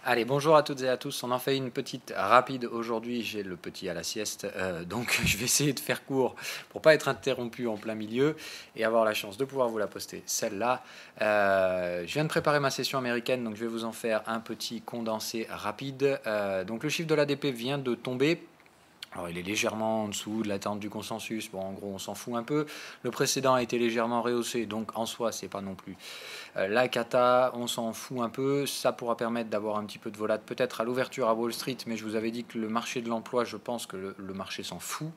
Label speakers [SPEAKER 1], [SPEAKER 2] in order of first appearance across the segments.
[SPEAKER 1] Allez, bonjour à toutes et à tous. On en fait une petite rapide aujourd'hui. J'ai le petit à la sieste, donc je vais essayer de faire court pour pas être interrompu en plein milieu et avoir la chance de pouvoir vous la poster. Celle-là, je viens de préparer ma session américaine, donc je vais vous en faire un petit condensé rapide. Donc le chiffre de l'ADP vient de tomber. Alors il est légèrement en dessous de l'attente du consensus, bon en gros on s'en fout un peu. Le précédent a été légèrement rehaussé, donc en soi c'est pas non plus la cata, on s'en fout un peu. Ça pourra permettre d'avoir un petit peu de volate peut-être à l'ouverture à Wall Street, mais je vous avais dit que le marché de l'emploi, je pense que le marché s'en fout.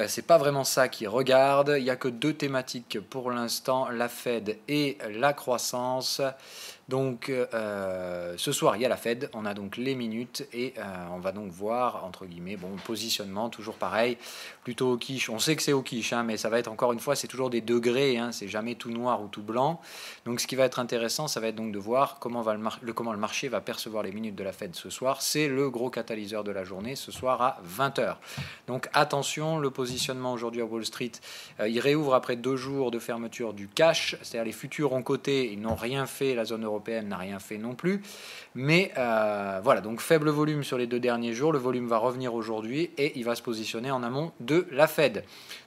[SPEAKER 1] C'est pas vraiment ça qui regarde. Il n'y a que deux thématiques pour l'instant, la Fed et la croissance. Donc ce soir il y a la Fed, on a donc les minutes et on va donc voir entre guillemets positionnement toujours pareil, plutôt au quiche. On sait que c'est au quiche, hein, mais ça va être encore une fois c'est toujours des degrés, hein, c'est jamais tout noir ou tout blanc. Donc ce qui va être intéressant, ça va être donc de voir comment le marché va percevoir les minutes de la Fed ce soir. C'est le gros catalyseur de la journée ce soir à 20h. Donc attention, le positionnement aujourd'hui à Wall Street, il réouvre après 2 jours de fermeture du cash, c'est-à-dire les futurs ont coté, ils n'ont rien fait, la zone européenne n'a rien fait non plus. Mais voilà, donc faible volume sur les 2 derniers jours, le volume va revenir aujourd'hui et il va se positionner en amont de la Fed.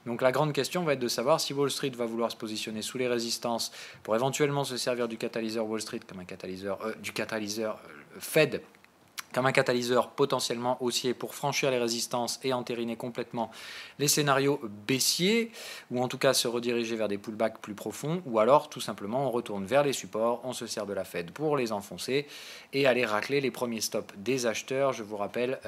[SPEAKER 1] Donc la grande question va être de savoir si Wall Street va vouloir se positionner sous les résistances pour éventuellement se servir du catalyseur Wall Street comme un catalyseur, Fed comme un catalyseur potentiellement haussier pour franchir les résistances et entériner complètement les scénarios baissiers, ou en tout cas se rediriger vers des pullbacks plus profonds, ou alors tout simplement on retourne vers les supports, on se sert de la Fed pour les enfoncer et aller racler les premiers stops des acheteurs. Je vous rappelle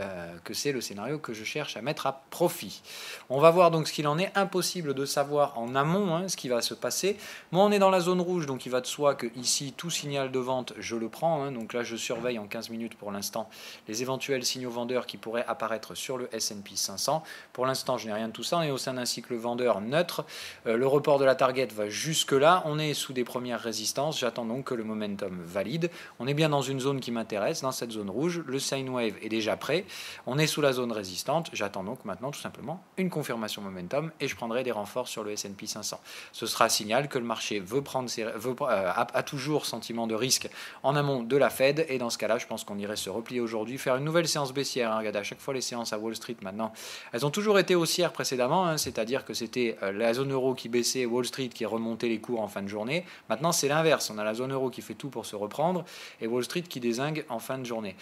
[SPEAKER 1] que c'est le scénario que je cherche à mettre à profit. On va voir donc ce qu'il en est. Impossible de savoir en amont ce qui va se passer. Moi on est dans la zone rouge, donc il va de soi que ici tout signal de vente je le prends, donc là je surveille en 15 minutes pour l'instant les éventuels signaux vendeurs qui pourraient apparaître sur le S&P 500. Pour l'instant, je n'ai rien de tout ça. On est au sein d'un cycle vendeur neutre. Le report de la target va jusque-là. On est sous des premières résistances. J'attends donc que le momentum valide. On est bien dans une zone qui m'intéresse, dans cette zone rouge. Le sine wave est déjà prêt. On est sous la zone résistante. J'attends donc maintenant tout simplement une confirmation momentum et je prendrai des renforts sur le S&P 500. Ce sera un signal que le marché a toujours sentiment de risque en amont de la Fed et dans ce cas-là, je pense qu'on irait se replier aujourd'hui, faire une nouvelle séance baissière. Regardez, à chaque fois les séances à Wall Street maintenant, elles ont toujours été haussières précédemment, c'est-à-dire que c'était la zone euro qui baissait, Wall Street qui remontait les cours en fin de journée. Maintenant c'est l'inverse, on a la zone euro qui fait tout pour se reprendre et Wall Street qui dézingue en fin de journée.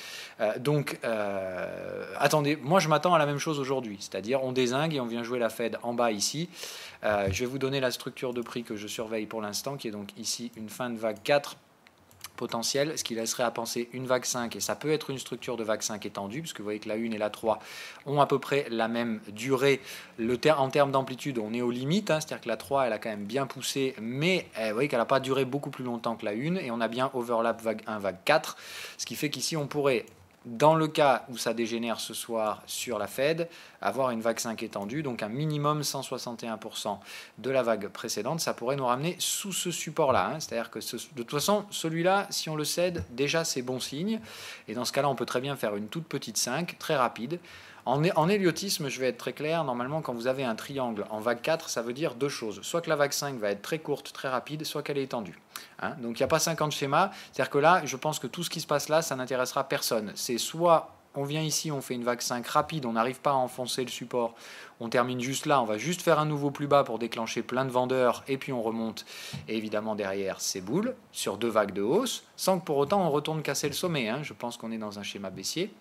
[SPEAKER 1] Attendez, moi je m'attends à la même chose aujourd'hui, c'est-à-dire on dézingue et on vient jouer la Fed en bas ici. Je vais vous donner la structure de prix que je surveille pour l'instant, qui est donc ici une fin de vague 4 potentiel, ce qui laisserait à penser une vague 5, et ça peut être une structure de vague 5 étendue, puisque vous voyez que la 1 et la 3 ont à peu près la même durée. En termes d'amplitude, on est aux limites, c'est-à-dire que la 3, elle a quand même bien poussé, mais vous voyez qu'elle n'a pas duré beaucoup plus longtemps que la 1, et on a bien overlap vague 1, vague 4, ce qui fait qu'ici, on pourrait, dans le cas où ça dégénère ce soir sur la Fed, avoir une vague 5 étendue, donc un minimum 161% de la vague précédente, ça pourrait nous ramener sous ce support-là. C'est-à-dire que de toute façon, celui-là, si on le cède, déjà c'est bon signe. Et dans ce cas-là, on peut très bien faire une toute petite 5, très rapide. En héliotisme, je vais être très clair, normalement quand vous avez un triangle en vague 4, ça veut dire deux choses. Soit que la vague 5 va être très courte, très rapide, soit qu'elle est étendue. Donc il n'y a pas 50 schémas, c'est-à-dire que là, je pense que tout ce qui se passe là, ça n'intéressera personne. C'est soit on vient ici, on fait une vague 5 rapide, on n'arrive pas à enfoncer le support, on termine juste là, on va juste faire un nouveau plus bas pour déclencher plein de vendeurs, et puis on remonte, et évidemment derrière c'est boule, sur 2 vagues de hausse, sans que pour autant on retourne casser le sommet. Je pense qu'on est dans un schéma baissier.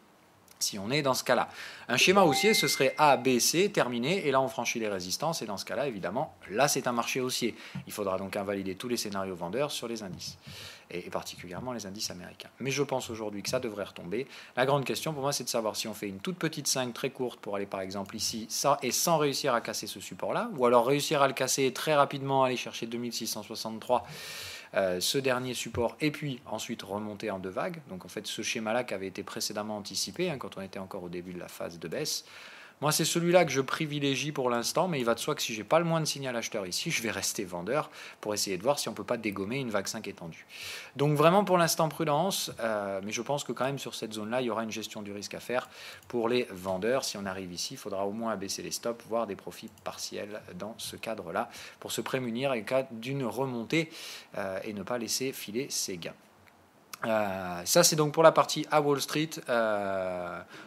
[SPEAKER 1] Si on est dans ce cas-là. Un schéma haussier, ce serait A, B, C, terminé, et là on franchit les résistances, et dans ce cas-là, évidemment, là c'est un marché haussier. Il faudra donc invalider tous les scénarios vendeurs sur les indices, et particulièrement les indices américains. Mais je pense aujourd'hui que ça devrait retomber. La grande question pour moi, c'est de savoir si on fait une toute petite 5 très courte pour aller par exemple ici, et sans réussir à casser ce support-là, ou alors réussir à le casser très rapidement, aller chercher 2663, ce dernier support, et puis ensuite remonter en 2 vagues. Donc en fait ce schéma-là qui avait été précédemment anticipé, quand on était encore au début de la phase de baisse. Moi c'est celui-là que je privilégie pour l'instant, mais il va de soi que si j'ai pas le moins de signal acheteur ici, je vais rester vendeur pour essayer de voir si on peut pas dégommer une vague 5 étendue. Donc vraiment pour l'instant prudence, mais je pense que quand même sur cette zone-là, il y aura une gestion du risque à faire pour les vendeurs. Si on arrive ici, il faudra au moins abaisser les stops, voire des profits partiels dans ce cadre-là, pour se prémunir en cas d'une remontée et ne pas laisser filer ses gains. Ça, c'est donc pour la partie à Wall Street.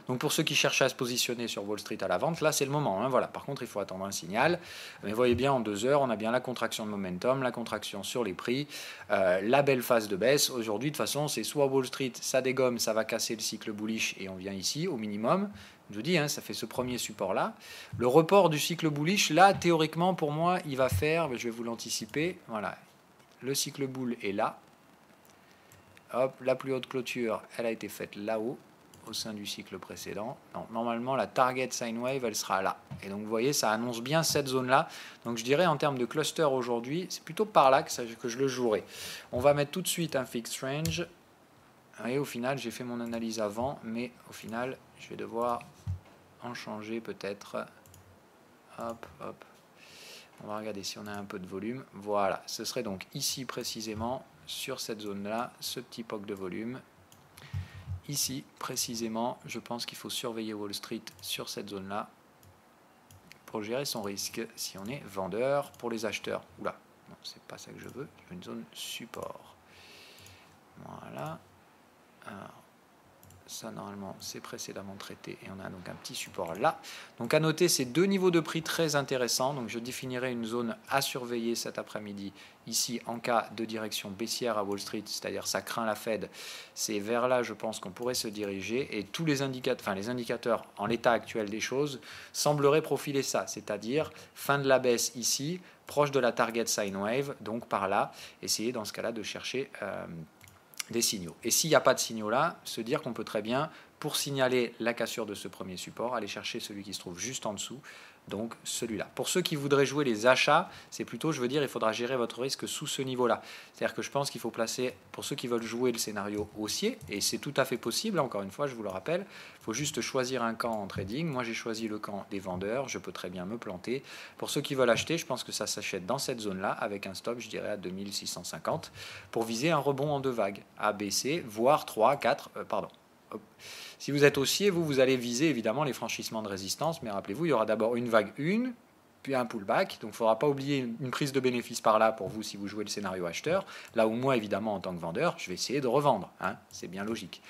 [SPEAKER 1] Donc pour ceux qui cherchent à se positionner sur Wall Street à la vente, là, c'est le moment. Hein, voilà. Par contre, il faut attendre un signal. Mais vous voyez bien, en 2 heures, on a bien la contraction de momentum, la contraction sur les prix, la belle phase de baisse. Aujourd'hui, de toute façon, c'est soit Wall Street, ça dégomme, ça va casser le cycle bullish et on vient ici au minimum. Je vous dis, hein, ça fait ce premier support-là. Le report du cycle bullish, là, théoriquement, pour moi, il va faire, je vais vous l'anticiper, voilà, le cycle bull est là. Hop, la plus haute clôture, elle a été faite là-haut, au sein du cycle précédent. Non, normalement, la target sine wave, elle sera là. Et donc, vous voyez, ça annonce bien cette zone-là. Donc, je dirais, en termes de cluster aujourd'hui, c'est plutôt par là que je le jouerai. On va mettre tout de suite un fixed range. Et au final, j'ai fait mon analyse avant, mais au final, je vais devoir en changer peut-être. Hop, hop. On va regarder si on a un peu de volume. Voilà, ce serait donc ici précisément, sur cette zone-là, ce petit POC de volume. Ici, précisément, je pense qu'il faut surveiller Wall Street sur cette zone-là pour gérer son risque si on est vendeur. Pour les acheteurs, oula, non, c'est pas ça que je veux une zone support. Voilà. Alors, ça, normalement, c'est précédemment traité et on a donc un petit support là. Donc, à noter ces 2 niveaux de prix très intéressants. Donc, je définirai une zone à surveiller cet après-midi ici en cas de direction baissière à Wall Street, c'est-à-dire ça craint la Fed. C'est vers là, je pense, qu'on pourrait se diriger et tous les indicateurs en l'état actuel des choses sembleraient profiler ça, c'est-à-dire fin de la baisse ici, proche de la target sine wave, donc par là, essayer dans ce cas-là de chercher des signaux. Et s'il n'y a pas de signaux là, se dire qu'on peut très bien, pour signaler la cassure de ce premier support, aller chercher celui qui se trouve juste en dessous, donc celui-là. Pour ceux qui voudraient jouer les achats, c'est plutôt, je veux dire, il faudra gérer votre risque sous ce niveau-là. C'est-à-dire que je pense qu'il faut placer, pour ceux qui veulent jouer le scénario haussier, et c'est tout à fait possible, encore une fois, je vous le rappelle, il faut juste choisir un camp en trading. Moi, j'ai choisi le camp des vendeurs, je peux très bien me planter. Pour ceux qui veulent acheter, je pense que ça s'achète dans cette zone-là, avec un stop, je dirais, à 2650, pour viser un rebond en 2 vagues, A, B, C, voire 3, 4, pardon. Hop. Si vous êtes haussier, vous allez viser évidemment les franchissements de résistance, mais rappelez-vous, il y aura d'abord une vague 1, puis un pullback, donc il ne faudra pas oublier une prise de bénéfice par là pour vous si vous jouez le scénario acheteur, là où moi évidemment en tant que vendeur, je vais essayer de revendre, hein, c'est bien logique.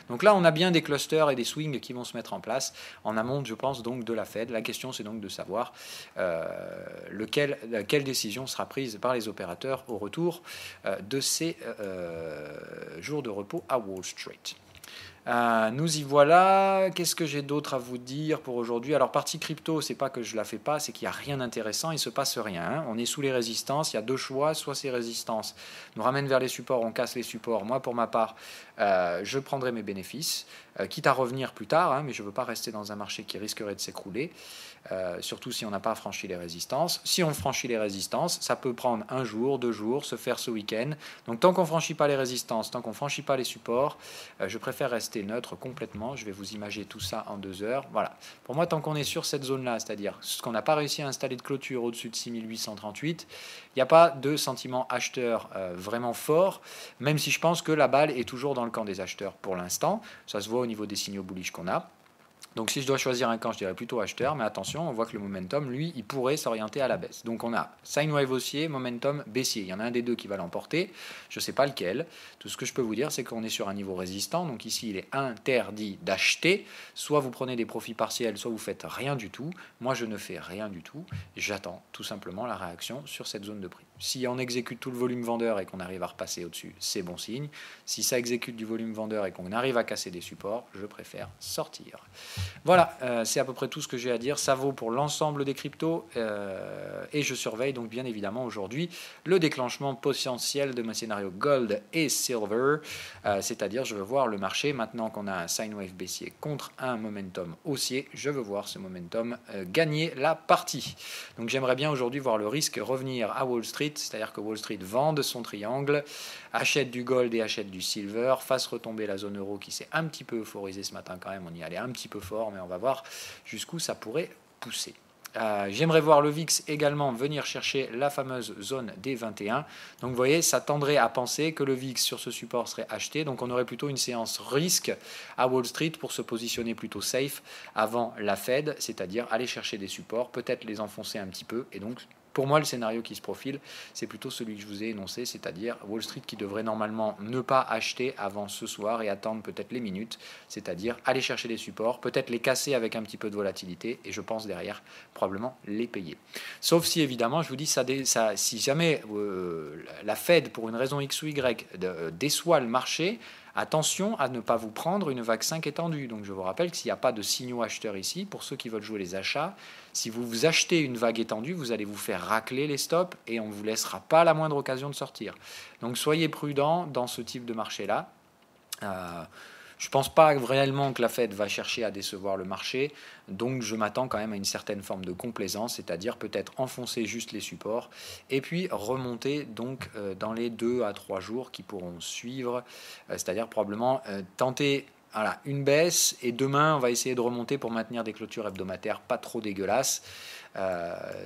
[SPEAKER 1] Donc là on a bien des clusters et des swings qui vont se mettre en place en amont, je pense, donc de la Fed. La question c'est donc de savoir quelle décision sera prise par les opérateurs au retour de ces jours de repos à Wall Street. Nous y voilà. Qu'est-ce que j'ai d'autre à vous dire pour aujourd'hui? Alors, partie crypto, c'est pas que je la fais pas, c'est qu'il n'y a rien d'intéressant, il se passe rien. Hein. On est sous les résistances, il y a 2 choix, soit ces résistances nous ramènent vers les supports, on casse les supports. Moi, pour ma part, je prendrai mes bénéfices, quitte à revenir plus tard, hein, mais je ne veux pas rester dans un marché qui risquerait de s'écrouler. Surtout si on n'a pas franchi les résistances. Si on franchit les résistances, ça peut prendre 1 jour, 2 jours, se faire ce week-end. Donc tant qu'on ne franchit pas les résistances, tant qu'on ne franchit pas les supports, je préfère rester neutre complètement. Je vais vous imager tout ça en 2 heures. Voilà. Pour moi, tant qu'on est sur cette zone-là, c'est-à-dire ce qu'on n'a pas réussi à installer de clôture au-dessus de 6838, il n'y a pas de sentiment acheteur vraiment fort, même si je pense que la balle est toujours dans le camp des acheteurs pour l'instant. Ça se voit au niveau des signaux bullish qu'on a. Donc si je dois choisir un camp, je dirais plutôt acheteur, mais attention, on voit que le momentum, lui, il pourrait s'orienter à la baisse. Donc on a sine wave haussier, momentum baissier. Il y en a un des deux qui va l'emporter, je ne sais pas lequel. Tout ce que je peux vous dire, c'est qu'on est sur un niveau résistant, donc ici il est interdit d'acheter. Soit vous prenez des profits partiels, soit vous faites rien du tout. Moi je ne fais rien du tout, j'attends tout simplement la réaction sur cette zone de prix. Si on exécute tout le volume vendeur et qu'on arrive à repasser au-dessus, c'est bon signe. Si ça exécute du volume vendeur et qu'on arrive à casser des supports, je préfère sortir. Voilà, c'est à peu près tout ce que j'ai à dire. Ça vaut pour l'ensemble des cryptos et je surveille donc bien évidemment aujourd'hui le déclenchement potentiel de mon scénario gold et silver, c'est-à-dire je veux voir le marché maintenant qu'on a un sine wave baissier contre un momentum haussier, je veux voir ce momentum gagner la partie. Donc j'aimerais bien aujourd'hui voir le risque revenir à Wall Street, c'est-à-dire que Wall Street vende son triangle, achète du gold et achète du silver, fasse retomber la zone euro qui s'est un petit peu euphorisée ce matin quand même, on y allait un petit peu fort, mais on va voir jusqu'où ça pourrait pousser. J'aimerais voir le VIX également venir chercher la fameuse zone des 21. Donc vous voyez, ça tendrait à penser que le VIX sur ce support serait acheté. Donc on aurait plutôt une séance risque à Wall Street pour se positionner plutôt safe avant la Fed, c'est-à-dire aller chercher des supports, peut-être les enfoncer un petit peu et donc Pour moi, le scénario qui se profile, c'est plutôt celui que je vous ai énoncé, c'est-à-dire Wall Street qui devrait normalement ne pas acheter avant ce soir et attendre peut-être les minutes, c'est-à-dire aller chercher les supports, peut-être les casser avec un petit peu de volatilité et je pense derrière probablement les payer. Sauf si évidemment, je vous dis, si jamais la Fed, pour une raison X ou Y, déçoit le marché, attention à ne pas vous prendre une vague 5 étendue. Donc je vous rappelle que s'il n'y a pas de signaux acheteurs ici, pour ceux qui veulent jouer les achats, si vous vous achetez une vague étendue, vous allez vous faire racler les stops et on ne vous laissera pas la moindre occasion de sortir. Donc soyez prudents dans ce type de marché-là. Je ne pense pas réellement que la Fed va chercher à décevoir le marché, donc je m'attends quand même à une certaine forme de complaisance, c'est-à-dire peut-être enfoncer juste les supports et puis remonter donc dans les 2 à 3 jours qui pourront suivre, c'est-à-dire probablement tenter une baisse et demain on va essayer de remonter pour maintenir des clôtures hebdomadaires pas trop dégueulasses,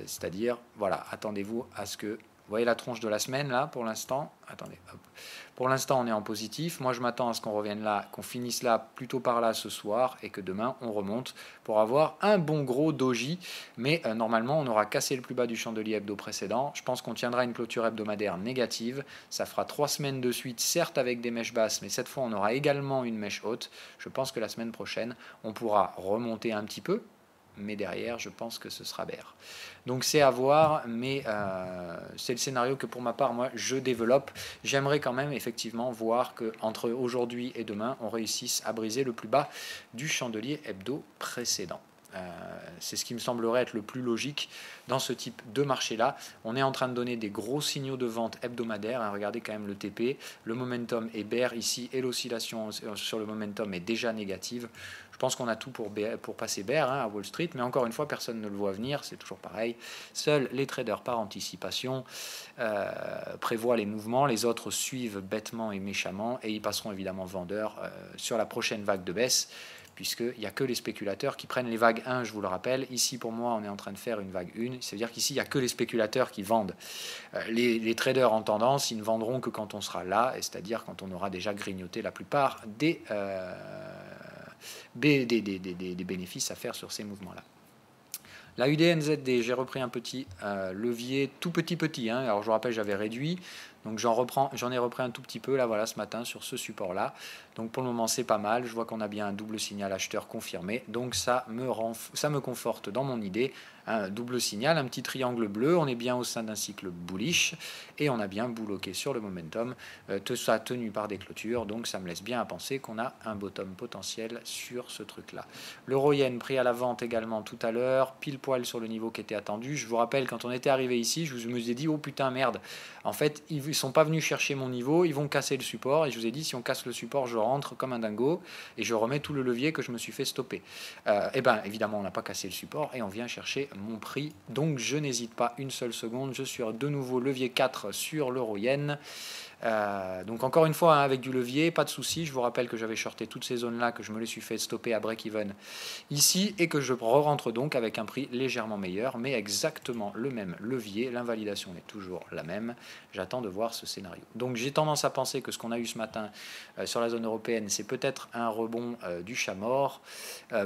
[SPEAKER 1] c'est-à-dire voilà, attendez-vous à ce que... Vous voyez la tronche de la semaine là pour l'instant. Attendez, hop. Pour l'instant on est en positif. Moi je m'attends à ce qu'on revienne là, qu'on finisse là plutôt par là ce soir et que demain on remonte pour avoir un bon gros doji. Mais normalement on aura cassé le plus bas du chandelier hebdo précédent. Je pense qu'on tiendra une clôture hebdomadaire négative. Ça fera 3 semaines de suite, certes avec des mèches basses, mais cette fois on aura également une mèche haute. Je pense que la semaine prochaine on pourra remonter un petit peu. Mais derrière, je pense que ce sera bear. Donc c'est à voir, mais c'est le scénario que pour ma part, moi, je développe. J'aimerais quand même effectivement voir qu'entre aujourd'hui et demain, on réussisse à briser le plus bas du chandelier hebdo précédent. C'est ce qui me semblerait être le plus logique dans ce type de marché-là. On est en train de donner des gros signaux de vente hebdomadaires. Regardez quand même le TP. Le momentum est bear ici et l'oscillation sur le momentum est déjà négative. Je pense qu'on a tout pour passer bear à Wall Street, mais encore une fois, personne ne le voit venir, c'est toujours pareil. Seuls les traders par anticipation prévoient les mouvements, les autres suivent bêtement et méchamment, et ils passeront évidemment vendeurs sur la prochaine vague de baisse, puisqu'il n'y a que les spéculateurs qui prennent les vagues 1, je vous le rappelle. Ici, pour moi, on est en train de faire une vague 1, c'est-à-dire qu'ici, il n'y a que les spéculateurs qui vendent. Les traders en tendance, ils ne vendront que quand on sera là, c'est-à-dire quand on aura déjà grignoté la plupart des bénéfices à faire sur ces mouvements-là. La UDNZD, j'ai repris un petit levier tout petit. Alors je vous rappelle, j'avais réduit. Donc j'en ai repris un tout petit peu là, voilà, ce matin sur ce support-là. Donc pour le moment, c'est pas mal. Je vois qu'on a bien un double signal acheteur confirmé. Donc ça me conforte dans mon idée. Un double signal, un petit triangle bleu. On est bien au sein d'un cycle bullish et on a bien bloqué sur le momentum. Tout ça tenu par des clôtures. Donc ça me laisse bien à penser qu'on a un bottom potentiel sur ce truc-là. L'euro-yen pris à la vente également tout à l'heure, pile poil sur le niveau qui était attendu. Je vous rappelle, quand on était arrivé ici, je me suis dit, oh putain, merde. En fait, ils sont pas venus chercher mon niveau, ils vont casser le support. Et je vous ai dit, si on casse le support, je rentre comme un dingo et je remets tout le levier que je me suis fait stopper. Et bien, évidemment, on n'a pas cassé le support et on vient chercher mon prix. Donc, je n'hésite pas une seule seconde. Je suis de nouveau levier 4 sur l'euro-yen. Donc encore une fois, avec du levier, pas de souci. Je vous rappelle que j'avais shorté toutes ces zones là, que je me les suis fait stopper à break-even ici et que je rentre donc avec un prix légèrement meilleur, mais exactement le même levier. L'invalidation est toujours la même. J'attends de voir ce scénario. Donc j'ai tendance à penser que ce qu'on a eu ce matin sur la zone européenne, c'est peut-être un rebond du chat mort,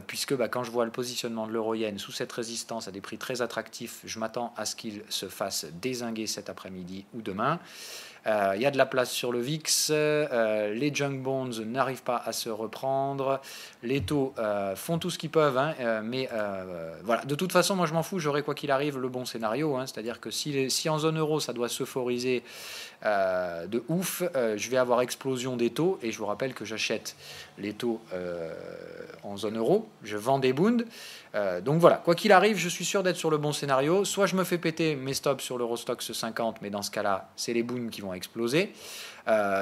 [SPEAKER 1] puisque quand je vois le positionnement de l'euro-yen sous cette résistance à des prix très attractifs, je m'attends à ce qu'il se fasse dézinguer cet après-midi ou demain. Il y a de la place sur le VIX, les junk bonds n'arrivent pas à se reprendre, les taux font tout ce qu'ils peuvent, mais voilà. De toute façon, moi je m'en fous, j'aurai quoi qu'il arrive le bon scénario, c'est-à-dire que si en zone euro ça doit s'euphoriser de ouf, je vais avoir explosion des taux, et je vous rappelle que j'achète les taux en zone euro, je vends des bunds. Donc voilà, quoi qu'il arrive, je suis sûr d'être sur le bon scénario. Soit je me fais péter mes stops sur l'Eurostoxx 50, mais dans ce cas-là, c'est les bunds qui vont exploser.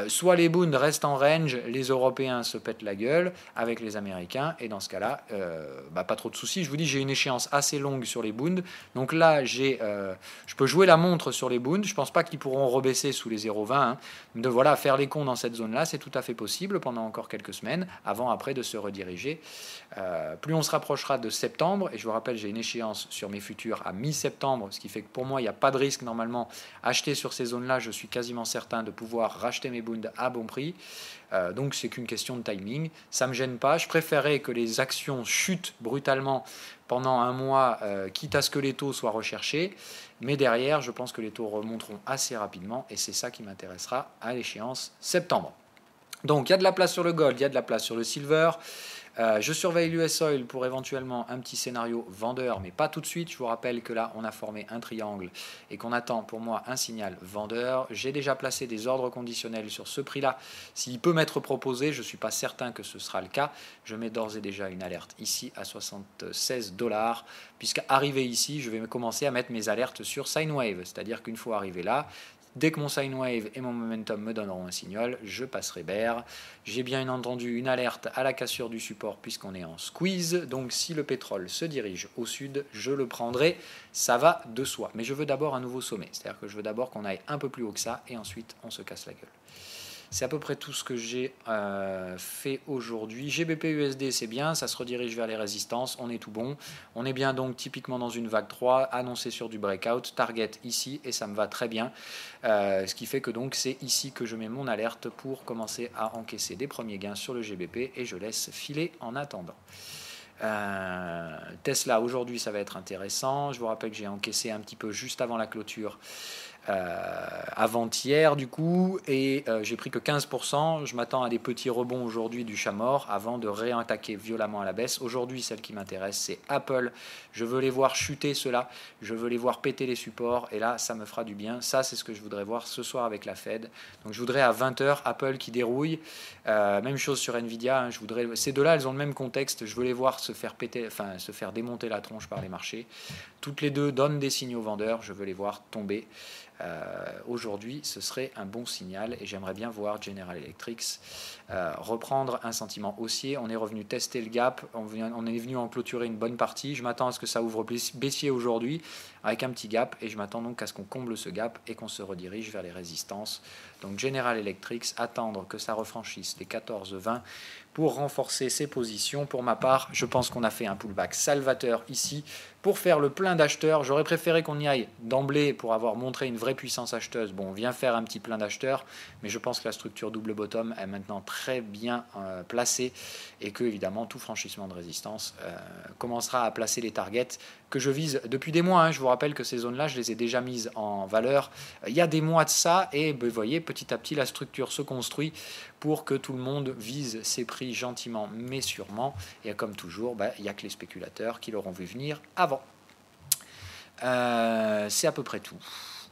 [SPEAKER 1] Soit les bunds restent en range, les Européens se pètent la gueule avec les Américains, et dans ce cas-là, pas trop de soucis. Je vous dis, j'ai une échéance assez longue sur les bunds. Donc là, je peux jouer la montre sur les bunds. Je ne pense pas qu'ils pourront rebaisser sous les 0,20. De voilà, faire les cons dans cette zone-là, c'est tout à fait possible pendant encore quelques semaines, avant après de se rediriger. Plus on se rapprochera de septembre, et je vous rappelle, j'ai une échéance sur mes futurs à mi-septembre, ce qui fait que pour moi, il n'y a pas de risque normalement. Acheter sur ces zones-là, je suis quasiment certain de pouvoir racheter mes bunds à bon prix. Donc c'est qu'une question de timing. Ça ne me gêne pas. Je préférais que les actions chutent brutalement pendant un mois, quitte à ce que les taux soient recherchés. Mais derrière, je pense que les taux remonteront assez rapidement et c'est ça qui m'intéressera à l'échéance septembre. Donc il y a de la place sur le gold, il y a de la place sur le silver. Je surveille l'US Oil pour éventuellement un petit scénario vendeur, mais pas tout de suite. Je vous rappelle que là, on a formé un triangle et qu'on attend pour moi un signal vendeur. J'ai déjà placé des ordres conditionnels sur ce prix-là. S'il peut m'être proposé, je ne suis pas certain que ce sera le cas. Je mets d'ores et déjà une alerte ici à 76$, puisqu'arrivé ici, je vais commencer à mettre mes alertes sur Sine Wave. C'est-à-dire qu'une fois arrivé là, dès que mon sine wave et mon momentum me donneront un signal, je passerai bear. J'ai bien entendu une alerte à la cassure du support puisqu'on est en squeeze. Donc si le pétrole se dirige au sud, je le prendrai. Ça va de soi. Mais je veux d'abord un nouveau sommet. C'est-à-dire que je veux d'abord qu'on aille un peu plus haut que ça et ensuite on se casse la gueule. C'est à peu près tout ce que j'ai fait aujourd'hui. GBP USD, c'est bien, ça se redirige vers les résistances, on est tout bon. On est bien donc typiquement dans une vague 3, annoncé sur du breakout, target ici, et ça me va très bien. Ce qui fait que donc c'est ici que je mets mon alerte pour commencer à encaisser des premiers gains sur le GBP, et je laisse filer en attendant. Tesla, aujourd'hui, ça va être intéressant. Je vous rappelle que j'ai encaissé un petit peu juste avant la clôture. Avant-hier du coup et j'ai pris que 15%. Je m'attends à des petits rebonds aujourd'hui du chat mort avant de réattaquer violemment à la baisse. Aujourd'hui, celle qui m'intéresse, c'est Apple. Je veux les voir chuter cela, je veux les voir péter les supports et là ça me fera du bien. Ça c'est ce que je voudrais voir ce soir avec la Fed. Donc je voudrais à 20h Apple qui dérouille. Même chose sur Nvidia, hein. Ces deux là elles ont le même contexte. Je veux les voir se faire démonter la tronche par les marchés. Toutes les deux donnent des signaux vendeurs, je veux les voir tomber. Aujourd'hui, ce serait un bon signal et j'aimerais bien voir General Electric reprendre un sentiment haussier. On est revenu tester le gap, on est venu en clôturer une bonne partie. Je m'attends à ce que ça ouvre baissier aujourd'hui avec un petit gap et je m'attends donc à ce qu'on comble ce gap et qu'on se redirige vers les résistances. Donc General Electric, attendre que ça refranchisse les 14,20 pour renforcer ses positions. Pour ma part, je pense qu'on a fait un pullback salvateur ici pour faire le plein d'acheteurs. J'aurais préféré qu'on y aille d'emblée pour avoir montré une vraie puissance acheteuse. Bon, on vient faire un petit plein d'acheteurs, mais je pense que la structure double bottom est maintenant très bien placée et que, évidemment, tout franchissement de résistance commencera à placer les targets que je vise depuis des mois. Je vous rappelle que ces zones-là, je les ai déjà mises en valeur il y a des mois de ça et vous voyez, petit à petit, la structure se construit pour que tout le monde vise ses prix gentiment mais sûrement. Et comme toujours, il n'y a que les spéculateurs qui l'auront vu venir avant. C'est à peu près tout.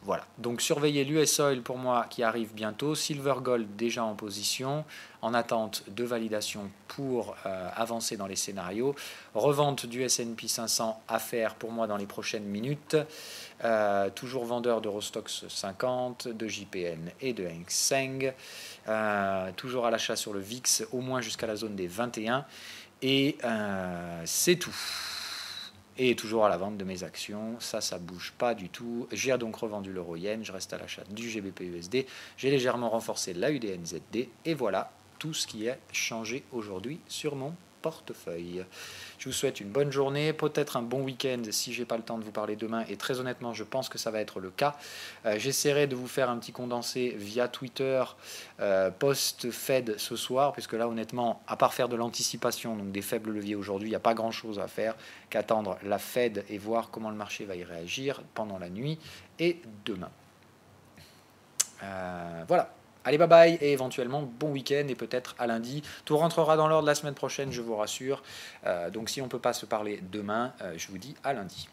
[SPEAKER 1] Voilà, donc surveillez l'US Oil pour moi qui arrive bientôt, Silver Gold déjà en position, en attente de validation pour avancer dans les scénarios, revente du S&P 500 à faire pour moi dans les prochaines minutes, toujours vendeur de Rostox 50, de JPN et de Hang Seng, toujours à l'achat sur le VIX au moins jusqu'à la zone des 21 et c'est tout. Et toujours à la vente de mes actions, ça bouge pas du tout. J'ai donc revendu l'euro-yen, je reste à l'achat du GBP-USD, j'ai légèrement renforcé la UDNZD, et voilà tout ce qui est changé aujourd'hui sur mon portefeuille. Je vous souhaite une bonne journée, peut-être un bon week-end si j'ai pas le temps de vous parler demain, et très honnêtement je pense que ça va être le cas. J'essaierai de vous faire un petit condensé via Twitter post-Fed ce soir, puisque là honnêtement, à part faire de l'anticipation, donc des faibles leviers aujourd'hui, il n'y a pas grand-chose à faire qu'attendre la Fed et voir comment le marché va y réagir pendant la nuit et demain. Voilà. Allez, bye bye, et éventuellement bon week-end, et peut-être à lundi. Tout rentrera dans l'ordre la semaine prochaine, je vous rassure. Donc si on ne peut pas se parler demain, je vous dis à lundi.